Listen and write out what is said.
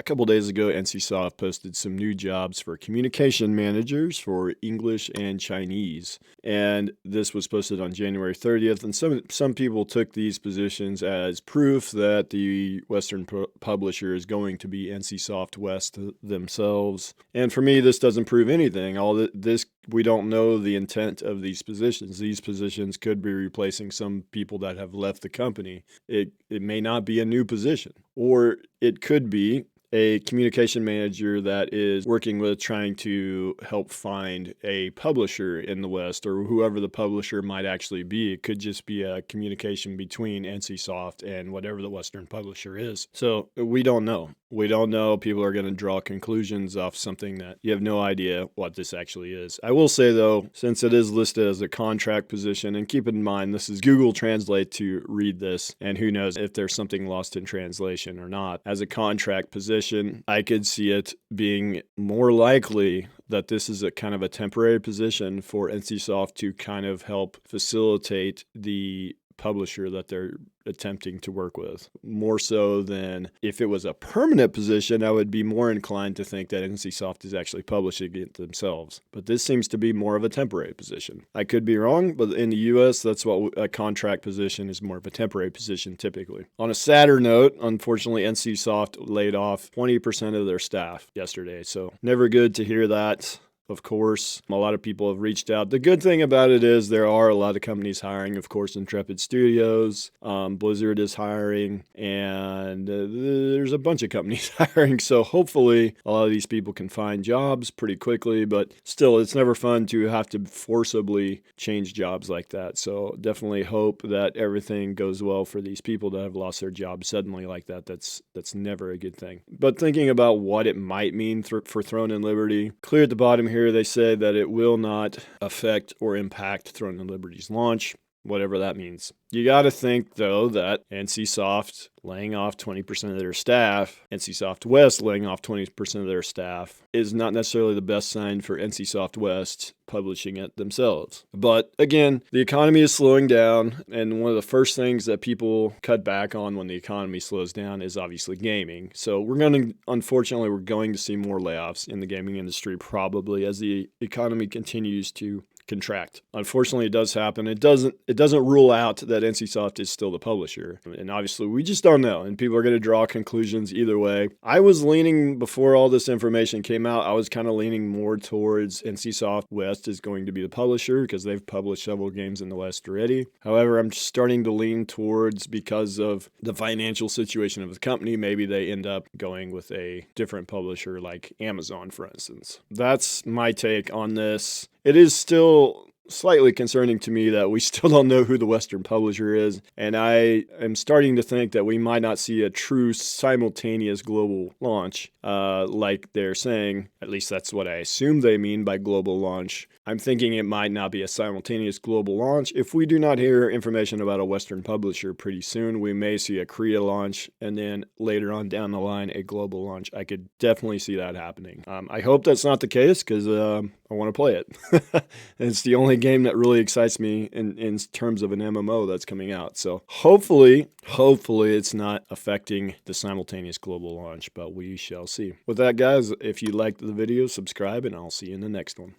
A couple days ago, NCSoft posted some new jobs for communication managers for English and Chinese. And this was posted on January 30th. And some people took these positions as proof that the Western publisher is going to be NCSoft West themselves. And for me, this doesn't prove anything. We don't know the intent of these positions. These positions could be replacing some people that have left the company. It may not be a new position, or it could be a communication manager that is working with trying to help find a publisher in the West, or whoever the publisher might actually be. It could just be a communication between NCSoft and whatever the Western publisher is. So we don't know. We don't know. People are going to draw conclusions off something that you have no idea what this actually is. I will say, though, since it is listed as a contract position, and keep in mind, this is Google Translate to read this, and who knows if there's something lost in translation or not. As a contract position, I could see it being more likely that this is a kind of a temporary position for NCSoft to kind of help facilitate the publisher that they're attempting to work with. More so than if it was a permanent position, I would be more inclined to think that NCSoft is actually publishing it themselves. But this seems to be more of a temporary position. I could be wrong, but in the US, that's what a contract position is, more of a temporary position typically. On a sadder note, unfortunately, NCSoft laid off 20% of their staff yesterday. So never good to hear that. Of course, a lot of people have reached out. The good thing about it is there are a lot of companies hiring. Of course, Intrepid Studios, Blizzard is hiring, and there's a bunch of companies hiring. So hopefully a lot of these people can find jobs pretty quickly, but still, it's never fun to have to forcibly change jobs like that. So definitely hope that everything goes well for these people that have lost their jobs suddenly like that. That's never a good thing. But thinking about what it might mean for Throne and Liberty, clear at the bottom here, they say that it will not affect or impact Throne and Liberty's launch, whatever that means. You got to think, though, that NCSoft laying off 20% of their staff, NCSoft West laying off 20% of their staff, is not necessarily the best sign for NCSoft West publishing it themselves. But again, the economy is slowing down, and one of the first things that people cut back on when the economy slows down is obviously gaming. So unfortunately, we're going to see more layoffs in the gaming industry probably as the economy continues to contract. Unfortunately, it does happen. It doesn't rule out that NCSoft is still the publisher. And obviously, we just don't know. And people are going to draw conclusions either way. I was leaning, before all this information came out, I was kind of leaning more towards NCSoft West is going to be the publisher because they've published several games in the West already. However, I'm starting to lean towards, because of the financial situation of the company, maybe they end up going with a different publisher like Amazon, for instance. That's my take on this. It is still slightly concerning to me that we still don't know who the Western publisher is, and I am starting to think that we might not see a true simultaneous global launch like they're saying. At least that's what I assume they mean by global launch. I'm thinking it might not be a simultaneous global launch. If we do not hear information about a Western publisher pretty soon, we may see a Korea launch, and then later on down the line, a global launch. I could definitely see that happening. I hope that's not the case because I want to play it. It's the only game that really excites me in terms of an MMO that's coming out. So hopefully it's not affecting the simultaneous global launch, but we shall see. With that, guys, if you liked the video, subscribe, and I'll see you in the next one.